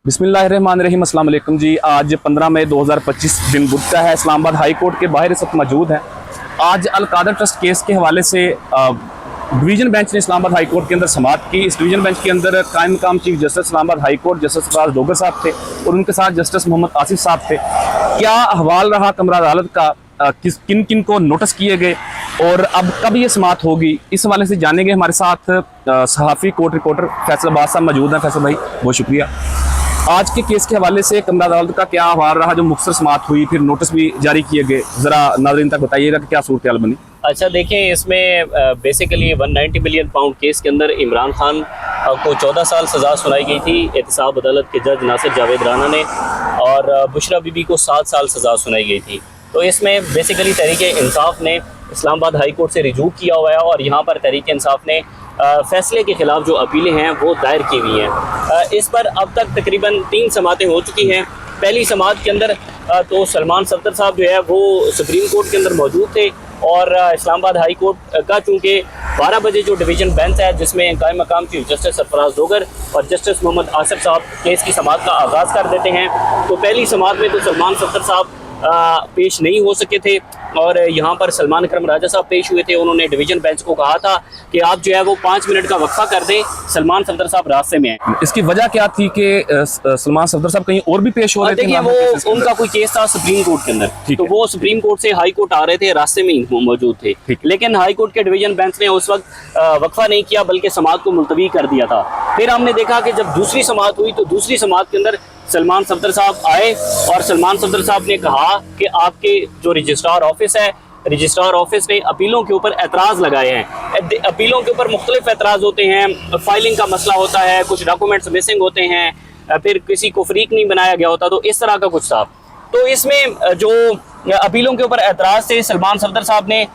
बिस्मिल्लाहिर्रहमानिर्रहीम, अस्सलाम वालेकुम जी। आज 15 मई 2025 दिन बुध का है। इस्लामाबाद हाई कोर्ट के बाहर इस वक्त मौजूद है। आज अलकादर ट्रस्ट केस के हवाले से डिवीज़न बेंच ने इस्लामाबाद हाई कोर्ट के अंदर समाअत की। इस डिवीज़न बेंच के अंदर कायम मकाम chief justice Islamabad high court justice Faraz Dogar साहब थे और उनके साथ जस्टिस मोहम्मद आसिफ साहब थे। क्या अहवाल रहा कमरा अदालत का, किन किन को नोटिस किए गए और अब कब ये समाअत होगी, इस हवाले से जानेंगे। हमारे साथ सहाफ़ी कोर्ट रिपोर्टर फैसल अब्बास साहब मौजूद हैं। फैसल भाई बहुत शुक्रिया। आज के केस के हवाले से कमरा अदालत का क्या अहवाल रहा, जो मुख्तसर समाअत हुई, फिर नोटिस भी जारी किए गए, ज़रा नाज़रीन तक बताइएगा कि क्या सूरत हाल बनी। अच्छा देखिए, इसमें बेसिकली 190 मिलियन पाउंड केस के अंदर इमरान खान को 14 साल सज़ा सुनाई गई थी एहतसाब अदालत के जज नासिर जावेद राना ने, और बुशरा बीबी को 7 साल सज़ा सुनाई गई थी। तो इसमें बेसिकली तहरीक इंसाफ ने इस्लामाबाद हाई कोर्ट से रिजू किया हुआ है और यहाँ पर तहरीक इंसाफ ने फैसले के ख़िलाफ़ जो अपीलें हैं वो दायर की हुई हैं। इस पर अब तक तकरीबन 3 समाअतें हो चुकी हैं। पहली समाअत के अंदर तो सलमान सफदर साहब जो है वो सुप्रीम कोर्ट के अंदर मौजूद थे, और इस्लामाबाद हाई कोर्ट का चूँकि 12 बजे जो डिवीज़न बेंच है जिसमें कायम मकाम चीफ जस्टिस सरफराज डोगर और जस्टिस मोहम्मद आसिफ साहब केस की समाअत का आगाज़ कर देते हैं। तो पहली समाअत में तो सलमान सफदर साहब पेश नहीं हो सके थे और यहाँ पर सलमान अकरम राजा साहब पेश हुए थे। उन्होंने डिवीज़न बेंच को कहा था कि आप जो है वो 5 मिनट का वक्फा कर दें, सलमान सफदर साहब रास्ते में हैं। इसकी वजह क्या थी कि सलमान सफदर साहब कहीं और भी पेश हो रहे थे? देखिए, वो उनका कोई केस था सुप्रीम कोर्ट के अंदर, तो वो सुप्रीम कोर्ट से हाई कोर्ट आ रहे थे, रास्ते में ही मौजूद थे। लेकिन हाई कोर्ट के डिवीज़न बेंच ने उस वक्त वक्फा नहीं किया बल्कि समाअत को मुलतवी कर दिया था। फिर हमने देखा कि जब दूसरी समाअत हुई तो दूसरी समाअत के अंदर सलमान सफदर साहब आए और सलमान सफदर साहब ने कहा कि आपके जो रजिस्ट्रार ऑफिस है, रजिस्ट्रार ऑफिस ने अपीलों के ऊपर एतराज़ लगाए हैं। अपीलों के ऊपर मुख्तलिफ एतराज़ होते हैं, फाइलिंग का मसला होता है, कुछ डॉक्यूमेंट्स मिसिंग होते हैं, फिर किसी को फरीक नहीं बनाया गया होता, तो इस तरह का कुछ था। तो इसमें जो अपीलों के ऊपर एतराज़ थे, सलमान सफदर साहब ने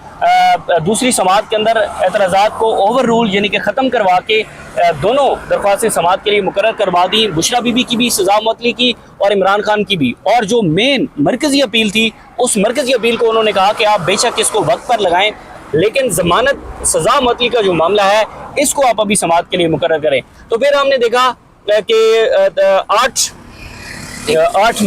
दूसरी समाअत के अंदर एतराज़ात को ओवर रूल यानी कि ख़त्म करवा के दोनों दरख्वास्तें समाअत के लिए मुकर्रर करवा दी। बुशरा बीबी की भी सज़ा मुअत्तली की और इमरान खान की भी, और जो मेन मरकज़ी अपील थी उस मरकज़ी अपील को उन्होंने कहा कि आप बेशक इसको वक्त पर लगाएं, लेकिन ज़मानत सज़ा मुअत्तली का जो मामला है इसको आप अभी समाअत के लिए मुकर्रर करें। तो फिर हमने देखा कि 8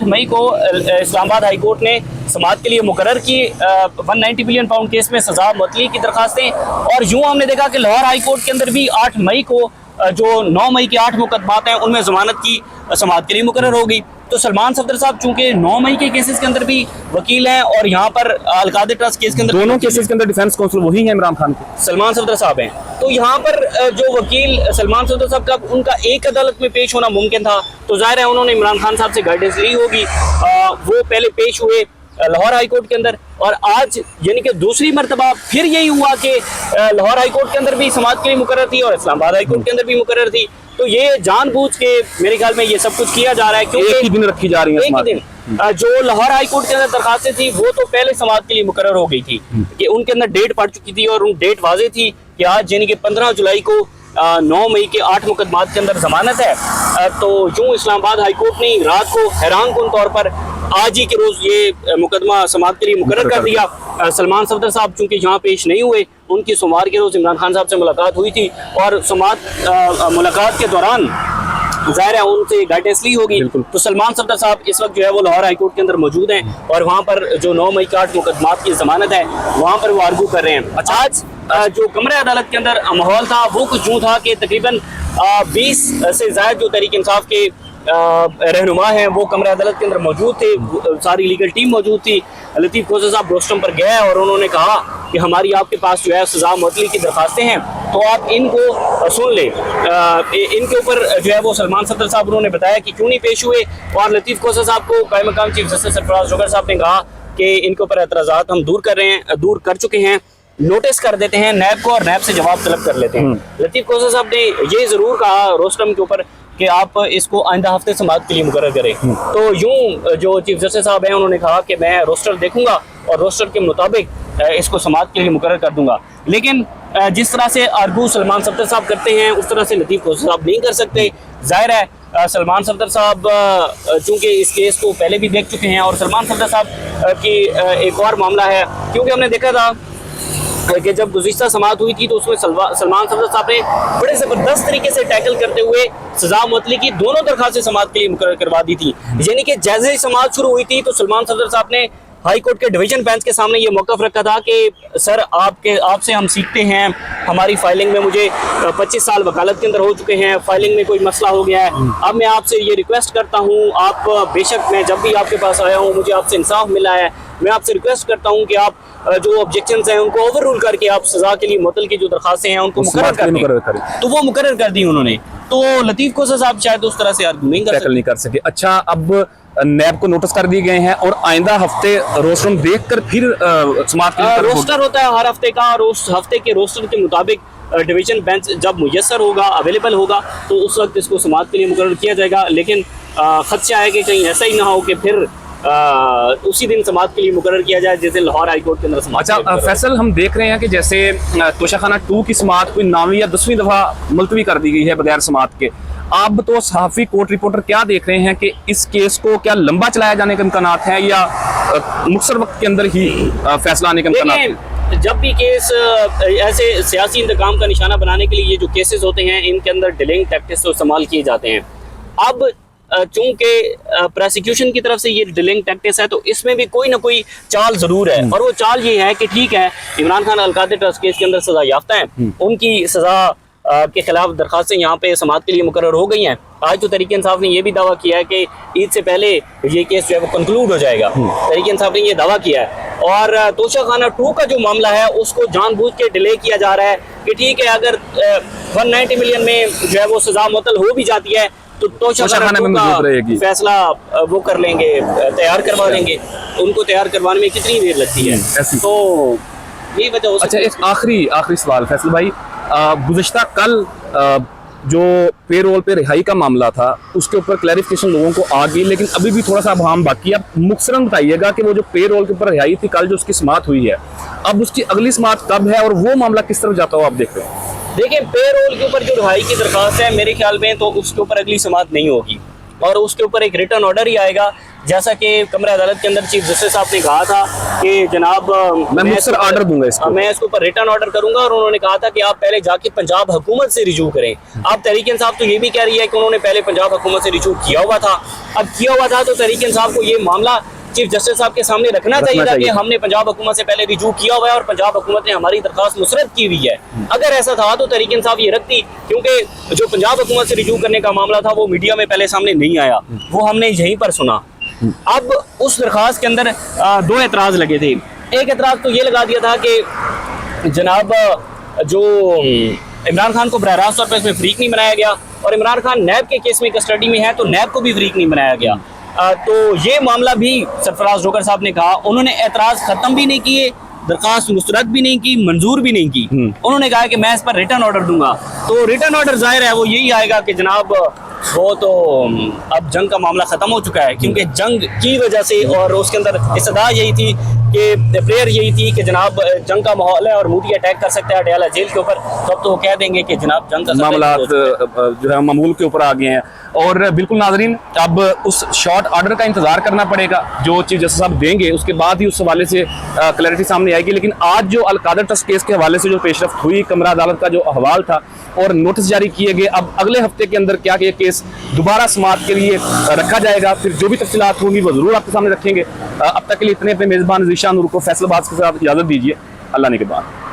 मई को इस्लामाबाद हाई कोर्ट ने समाअत के लिए मुकर्रर की 190 मिलियन पाउंड केस में सज़ा मुअत्तली की दरख्वास्तें, और यूँ हमने देखा कि लाहौर हाई कोर्ट के अंदर भी 8 मई को जो 9 मई के 8 मुकदमात हैं उनमें ज़मानत की समाअत के लिए मुकर्रर हो गई। तो सलमान सफदर साहब चूंकि 9 मई के केसेस के अंदर भी वकील हैं और यहाँ पर अलकादर ट्रस्ट केस के अंदर दोनों केसेस के अंदर डिफेंस काउंसिल वही है, इमरान खान के सलमान सफदर साहब हैं। तो यहाँ पर जो वकील सलमान सफदर साहब का उनका एक अदालत में पेश होना मुमकिन था, तो जाहिर है उन्होंने इमरान खान साहब से गाइडेंस ली होगी। वो पहले पेश हुए लाहौर हाई कोर्ट के अंदर, और आज यानी कि दूसरी मरतबा फिर यही हुआ कि लाहौर हाई कोर्ट के अंदर भी समाअत के लिए मुकर्रर थी और इस्लामाबाद हाई कोर्ट के अंदर भी मुकर्रर थी। तो ये जानबूझ के मेरे ख्याल में ये सब कुछ किया जा रहा है, क्योंकि एक ही दिन रखी जा रही है। एक ही दिन जो लाहौर हाई कोर्ट के अंदर दरखास्तें थी वो तो पहले समाअत के लिए मुकर्रर हो गई थी कि उनके अंदर डेट पड़ चुकी थी और उन डेट वाज़ेह थी कि आज यानी कि 15 जुलाई को 9 मई के 8 मुकदमात के अंदर जमानत है। तो यूँ इस्लामाबाद हाई कोर्ट ने रात को हैरान कुन तौर पर आज ही के रोज़ ये मुकदमा समाअत के लिए मुकर्रर कर दिया। सलमान सफदर साहब चूँकि यहाँ पेश नहीं हुए, उनकी सोमवार के रोज़ इमरान खान साहब से मुलाकात हुई थी और मुलाकात के दौरान ज़ाहिर है उनसे गाइडेंस ली होगी। तो सलमान सफदर साहब इस वक्त जो है वो लाहौर हाई कोर्ट के अंदर मौजूद हैं और वहाँ पर जो 9 मई के 8 मुकदमात की ज़मानत है वहाँ पर वो आर्गू कर रहे हैं। अच्छा, आज जो कमरे अदालत के अंदर माहौल था वो कुछ यूँ था कि तकरीबन 20 से ज़ायद जो तहरीक इंसाफ के रहनुमा हैं वो कमरे अदालत के अंदर मौजूद थे, सारी लीगल टीम मौजूद थी। लतीफ़ खोसा साहब रोस्टम पर गए और उन्होंने कहा कि हमारी आपके पास जो है सज़ा मुअत्तली की दरख्वास्तें हैं, तो आप इनको सुन लें। इनके ऊपर जो है वो सलमान सफदर साहब उन्होंने बताया कि क्यों नहीं पेश हुए, और लतीफ़ खोसा साहब को कायम मकाम चीफ जस्टिस सरफराज डोगर साहब ने कहा कि इनके ऊपर एतराज़ात हम दूर कर चुके हैं, नोटिस कर देते हैं नैब को और नैब से जवाब तलब कर लेते हैं। लतीफ़ खोसा साहब ने ये ज़रूर कहा रोस्टम के ऊपर कि आप इसको आइंदा हफ्ते समाअत के लिए मुकर्रर करें। तो यूँ जो चीफ जस्टिस साहब हैं उन्होंने कहा कि मैं रोस्टर देखूंगा और रोस्टर के मुताबिक इसको समाअत के लिए मुकर्रर कर दूंगा। लेकिन जिस तरह से आर्गू सलमान सफदर साहब करते हैं उस तरह से लतीफ़ खोसा साहब नहीं कर सकते। जाहिर है सलमान सफदर साहब चूँकि इस केस को पहले भी देख चुके हैं, और सलमान सफदर साहब की एक और मामला है, क्योंकि हमने देखा था कि जब गुज़िश्ता समाअत हुई थी तो उसमें सलमान सफदर साहब ने बड़े ज़बरदस्त तरीके से टैकल करते हुए सजा मुअत्तली की दोनों दरखास्तें समाअत के लिए मुकर्रर करवा दी थी। यानी कि जैसे ही समाअत शुरू हुई थी तो सलमान सफदर साहब ने हाई कोर्ट के डिवीजन बेंच के सामने ये मौक़िफ़ रखा था कि सर आपसे हम सीखते हैं, हमारी फाइलिंग में मुझे 25 साल वकालत के अंदर हो चुके हैं, फाइलिंग में कोई मसला हो गया है, अब मैं आपसे ये रिक्वेस्ट करता हूँ, आप बेशक मैं जब भी आपके पास आया हूँ मुझे आपसे इंसाफ मिला है, मैं आपसे रिक्वेस्ट करता हूँ कि आप जो ऑब्जेक्शंस हैं उनको ओवर रूल करके आप सजा के लिए मुअत्तल की जो दरखास्तें हैं उनको मुकर्रर कर दें। तो वो मुकर्रर कर दी उन्होंने। तो लतीफ़ खोसा साहब शायद उस तरह से आर्गुमेंट नहीं कर सके। अच्छा, अब नैब को नोटिस कर दिए गए हैं और आइंदा हफ्ते रोस्टर देखकर फिर समाअत के लिए रोस्टर होता है हर हफ्ते का, और उस हफ्ते के रोस्टर के मुताबिक डिवीजन बेंच जब मुयस्सर होगा, अवेलेबल होगा, तो उस वक्त इसको समाअत के लिए मुकर्रर किया जाएगा। लेकिन खदशा है कि कहीं ऐसा ही ना हो कि फिर उसी दिन समाअत के लिए मुकर्रर किया जाए जैसे लाहौर हाई कोर्ट के अंदर समाअत। अच्छा फैसल, हम देख रहे हैं कि जैसे तोशाखाना 2 की समाअत कोई 9वीं या 10वीं दफ़ा मुलतवी कर दी गई है बगैर समाअत के। अब तो सहाफ़ी कोर्ट रिपोर्टर क्या देख रहे हैं कि इस केस को क्या लंबा चलाया जाने के इम्कानात हैं या मुख्तर वक्त के अंदर ही फैसला आने के इम्कानात हैं? जब भी केस ऐसे सियासी इंतकाम का निशाना बनाने के लिए ये जो केसेस होते हैं इनके अंदर डिलेइंग टैक्टिक्स तो इस्तेमाल किए जाते हैं। अब चूंकि प्रोसिक्यूशन की तरफ से ये डिलेइंग टैक्टिक्स है तो इसमें भी कोई ना कोई चाल जरूर है, और वो चाल ये है कि ठीक है इमरान खान अलकादर ट्रस्ट केस के अंदर सजा याफ्ता हैं, उनकी सजा के खिलाफ दरखास्तें यहाँ पे समाअत के लिए मुकर्रर हो गई हैं। आज तो तहरीक इंसाफ ने यह भी दावा किया है कि ईद से पहले ये केस जो है वो कंक्लूड हो जाएगा। तहरीक इंसाफ ने ये दावा किया है। और तोशाखाना 2 का जो मामला है उसको जानबूझ के डिले किया जा रहा है कि ठीक है अगर 190 मिलियन में जो है वो सजा मुअत्तल हो भी जाती है तो तोशाखाना 2 का फैसला वो कर लेंगे, तैयार करवा लेंगे। उनको तैयार करवाने में कितनी देर लगती है, तो यही वजह हो सकती है। अच्छा, एक आखिरी सवाल फैसल भाई, गुज़िश्ता कल जो पेरोल पे रिहाई का मामला था उसके ऊपर क्लैरिफिकेशन लोगों को आ गई, लेकिन अभी भी थोड़ा सा अभाम बाकी है। आप मुख्तसरन बताइएगा कि वो जो पेरोल के ऊपर रिहाई थी कल जो उसकी समाअत हुई है, अब उसकी अगली समाअत कब है और वो मामला किस तरफ जाता हो आप देख रहे हैं? देखिए, पेरोल के ऊपर जो रिहाई की दरख्वास्त है मेरे ख्याल में तो उसके ऊपर अगली समाअत नहीं होगी और उसके ऊपर एक रिटर्न ऑर्डर ही आएगा, जैसा कि कमरा अदालत के अंदर चीफ जस्टिस साहब ने कहा था कि जनाब मैं ऑर्डर दूंगा इसको, मैं इसके ऊपर रिटर्न ऑर्डर करूंगा। और उन्होंने कहा था कि आप पहले जाके पंजाब हुकूमत से रिजू करें। अब तहरीक इंसाफ तो ये भी कह रही है कि उन्होंने पहले पंजाब हुकूमत से रिजू किया हुआ था। अब किया हुआ था तो तहरीक इंसाफ को ये मामला चीफ जस्टिस साहब के सामने रखना चाहिए था कि हमने पंजाब हुकूमत से पहले रिजू किया हुआ है और पंजाब हुकूमत ने हमारी दरख्वास्त मुस्तरद की हुई है। अगर ऐसा था तो तहरीक इंसाफ ये रखती, क्योंकि जो पंजाब हुकूमत से रिजू करने का मामला था वो मीडिया में पहले सामने नहीं आया, वो हमने यहीं पर सुना। अब उस दरख्वास्त के अंदर 2 एतराज़ लगे थे। एक एतराज़ तो ये लगा दिया था कि जनाब जो इमरान खान को बराह रास्त तौर पर इसमें फरीक नहीं बनाया गया और इमरान खान नैब के केस में कस्टडी में है तो नैब को भी फरीक नहीं बनाया गया। तो ये मामला भी सरफराज जोकर साहब ने कहा, उन्होंने एतराज़ ख़त्म भी नहीं किए, दरख्वास्त मुस्तरद भी नहीं की, मंजूर भी नहीं की। उन्होंने कहा कि मैं इस पर रिटर्न ऑर्डर दूंगा। तो रिटर्न ऑर्डर जाहिर है वो यही आएगा कि जनाब वो तो अब जंग का मामला ख़त्म हो चुका है, क्योंकि जंग की वजह से और उसके अंदर इस्तदा यही थी कि प्रेयर यही थी कि जनाब जंग का माहौल है और मोदी अटैक कर सकता है अडयाला जेल के ऊपर, तब तो वो कह देंगे कि जनाब जंग का मामला जो है मामूल के ऊपर आ गए हैं। और बिल्कुल नाज़रीन, अब उस शॉर्ट ऑर्डर का इंतजार करना पड़ेगा जो चीफ जस्टिस साहब देंगे, उसके बाद ही उस हवाले से क्लैरिटी सामने आएगी। लेकिन आज जो अलकादर ट्रस्ट केस के हवाले से जो पेशरफ्त हुई, कमरा अदालत का जो अहवाल था और नोटिस जारी किए गए, अब अगले हफ्ते के अंदर क्या ये केस दोबारा समाअत के लिए रखा जाएगा, फिर जो भी तफसीलात होंगी वो जरूर आपके सामने रखेंगे। अब तक के लिए इतने अपने मेज़बान ज़ीशान नूर को फैसलाबाद के साथ इजाज़त दीजिए। अल्लाह ने के बाद।